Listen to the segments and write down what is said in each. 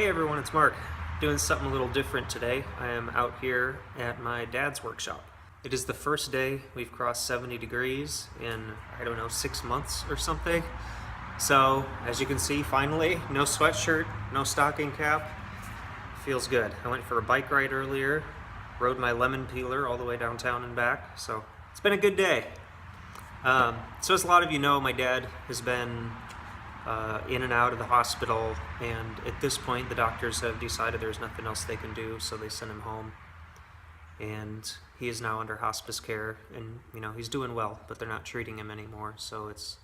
Hey everyone, it's Mark. Doing something a little different today. I am out here at my dad's workshop. It is the first day we've crossed 70 degrees in, I don't know, 6 months or something. So, as you can see, finally, no sweatshirt, no stocking cap. Feels good. I went for a bike ride earlier, rode my lemon peeler all the way downtown and back, so it's been a good day. So as a lot of you know, my dad has been in and out of the hospital, and at this point the doctors have decided there's nothing else they can do, so they sent him home. And he is now under hospice care, and he's doing well, but they're not treating him anymore, so it's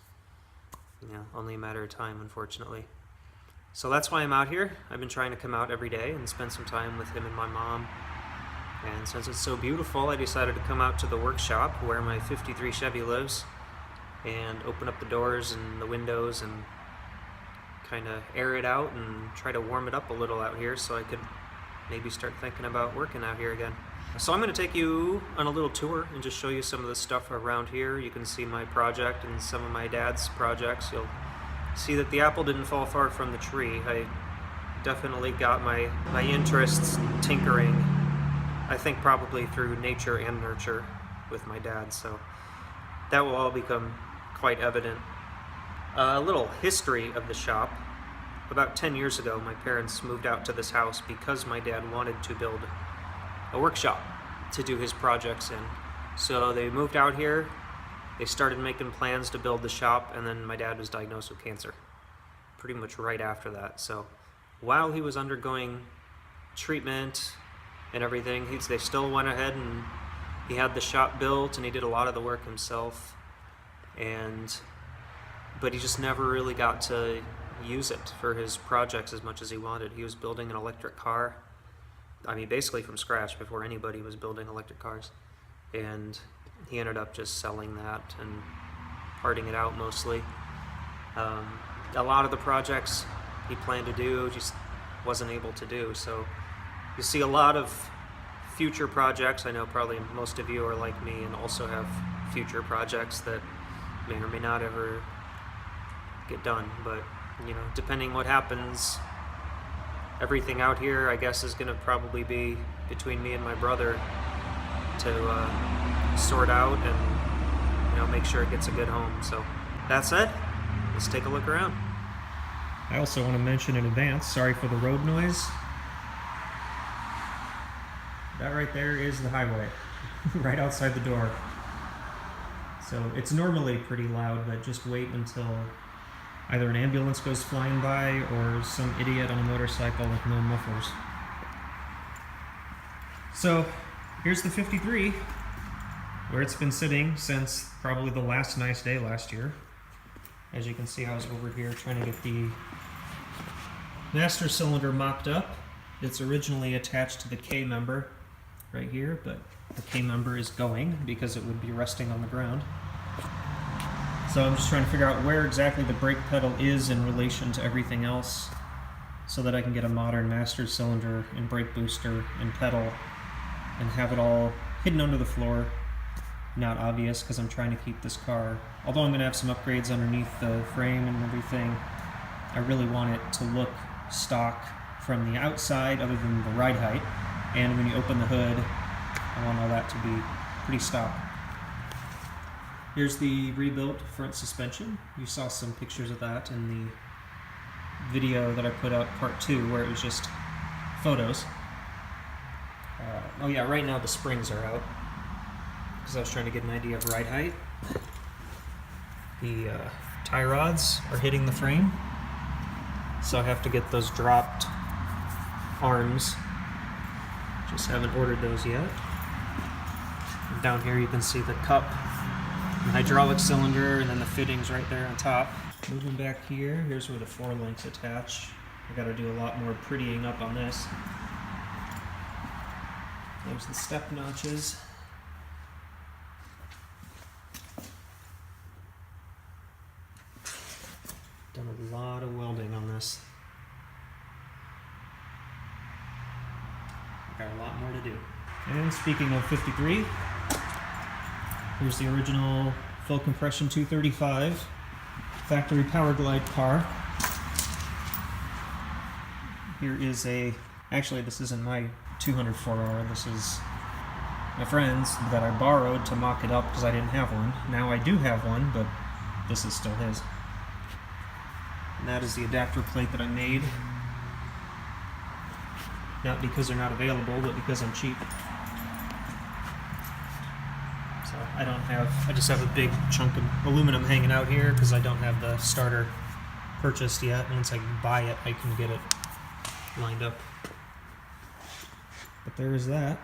only a matter of time, unfortunately. So that's why I'm out here. I've been trying to come out every day and spend some time with him and my mom. And since it's so beautiful, I decided to come out to the workshop where my 53 Chevy lives and open up the doors and the windows and kind of air it out and try to warm it up a little out here so I could maybe start thinking about working out here again. So I'm going to take you on a little tour and just show you some of the stuff around here. You can see my project and some of my dad's projects. You'll see that the apple didn't fall far from the tree. I definitely got my interests tinkering, I think probably through nature and nurture with my dad, so that will all become quite evident. A little history of the shop. About 10 years ago, my parents moved out to this house because my dad wanted to build a workshop to do his projects in. So they moved out here, they started making plans to build the shop, and then my dad was diagnosed with cancer pretty much right after that. So while he was undergoing treatment and everything, they still went ahead and he had the shop built, and he did a lot of the work himself, but he just never really got to use it for his projects as much as he wanted. He was building an electric car, basically from scratch before anybody was building electric cars, and he ended up just selling that and parting it out mostly. A lot of the projects he planned to do just wasn't able to do, so you see a lot of future projects. I know probably most of you are like me and also have future projects that may or may not ever get done, but depending what happens, everything out here I guess is going to probably be between me and my brother to sort out and make sure it gets a good home. So that said, let's take a look around. I also want to mention in advance, sorry for the road noise. That right there is the highway, right outside the door. So it's normally pretty loud, but just wait until either an ambulance goes flying by or some idiot on a motorcycle with no mufflers. So here's the 53, where it's been sitting since probably the last nice day last year. As you can see, I was over here trying to get the master cylinder mocked up. It's originally attached to the K member right here, but the K member is going because it would be resting on the ground. So I'm just trying to figure out where exactly the brake pedal is in relation to everything else so that I can get a modern master cylinder and brake booster and pedal and have it all hidden under the floor. Not obvious because I'm trying to keep this car, although I'm going to have some upgrades underneath the frame and everything, I really want it to look stock from the outside other than the ride height, and when you open the hood I want all that to be pretty stock. Here's the rebuilt front suspension. You saw some pictures of that in the video that I put out, part 2, where it was just photos. Oh yeah, right now the springs are out because I was trying to get an idea of ride height. The tie rods are hitting the frame, so I have to get those dropped arms. Just haven't ordered those yet. And down here you can see the cup, the hydraulic cylinder, and then the fittings right there on top. Moving back here, here's where the 4 links attach. I gotta do a lot more prettying up on this. There's the step notches. Done a lot of welding on this. Got a lot more to do. And speaking of 53, here's the original full compression 235 factory Power Glide car. Here is actually this isn't my 204R, this is my friend's that I borrowed to mock it up because I didn't have one. Now I do have one, but this is still his. And that is the adapter plate that I made. Not because they're not available, but because I'm cheap. So I just have a big chunk of aluminum hanging out here because I don't have the starter purchased yet. Once I buy it, I can get it lined up. But there is that.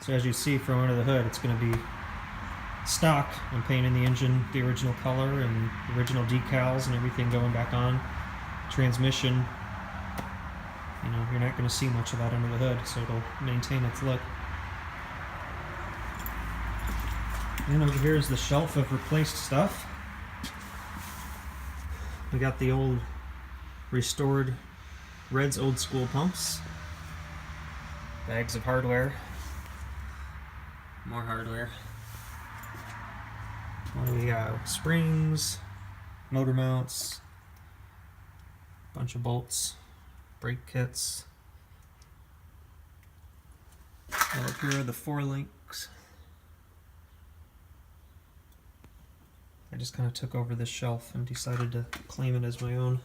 So as you see from under the hood, it's going to be stock. I'm painting the engine the original color and the original decals and everything going back on. Transmission, you know, you're not going to see much of that under the hood, so it'll maintain its look. And over here is the shelf of replaced stuff. We got the old restored Red's old school pumps. Bags of hardware. More hardware. What do we got? Springs, motor mounts, bunch of bolts, brake kits. Up here are the 4 links. I just kind of took over this shelf and decided to claim it as my own.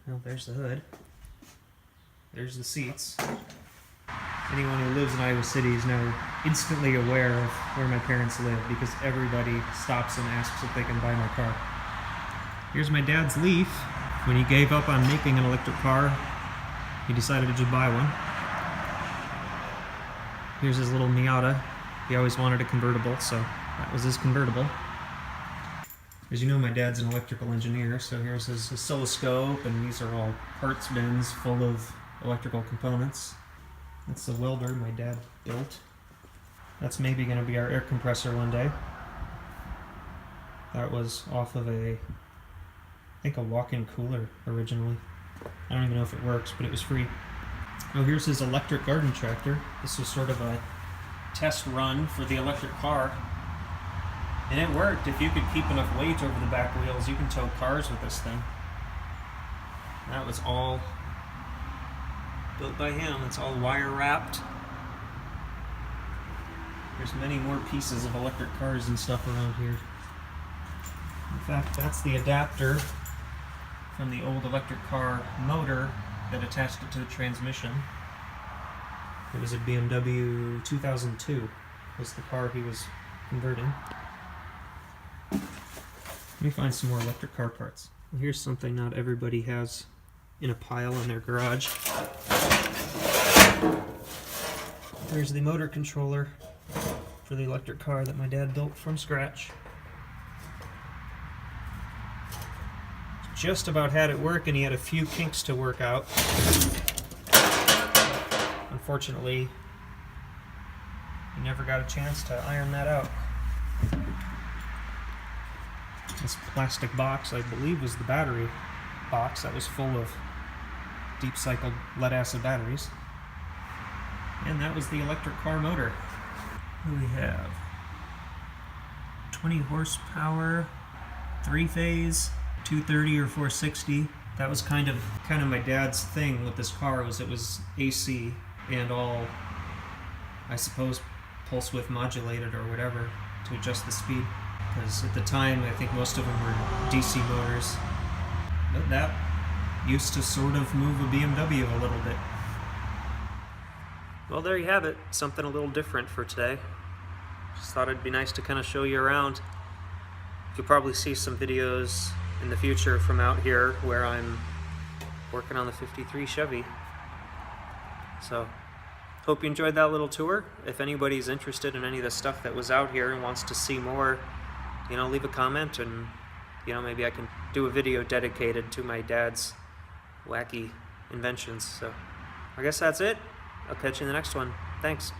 Well, there's the hood. There's the seats. Anyone who lives in Iowa City is now instantly aware of where my parents live because everybody stops and asks if they can buy my car. Here's my dad's Leaf. When he gave up on making an electric car, he decided to just buy one. Here's his little Miata. He always wanted a convertible, so that was his convertible. As you know, my dad's an electrical engineer, so here's his oscilloscope, and these are all parts bins full of electrical components. That's the welder my dad built. That's maybe going to be our air compressor one day. That was off of I think a walk-in cooler originally. I don't even know if it works, but it was free. Oh, here's his electric garden tractor. This was sort of a test run for the electric car. And it worked. If you could keep enough weight over the back wheels, you can tow cars with this thing. That was all built by him. It's all wire wrapped. There's many more pieces of electric cars and stuff around here. In fact, that's the adapter from the old electric car motor that attached it to the transmission. It was a BMW 2002 was the car he was converting. Let me find some more electric car parts. Here's something not everybody has in a pile in their garage. There's the motor controller for the electric car that my dad built from scratch. Just about had it work, and he had a few kinks to work out. Unfortunately, he never got a chance to iron that out. This plastic box, I believe, was the battery box that was full of deep cycled lead acid batteries. And that was the electric car motor. What do we have? 20 horsepower, 3-phase, 230 or 460. That was kind of my dad's thing with this car, was it was AC and all, I suppose, pulse width modulated or whatever to adjust the speed. Because at the time, I think most of them were DC motors. But that used to sort of move a BMW a little bit. Well, there you have it. Something a little different for today. Just thought it'd be nice to kind of show you around. You'll probably see some videos in the future from out here where I'm working on the 53 Chevy. So, hope you enjoyed that little tour. If anybody's interested in any of the stuff that was out here and wants to see more, you know, leave a comment, and you know, maybe I can do a video dedicated to my dad's wacky inventions. So I guess that's it. I'll catch you in the next one. Thanks.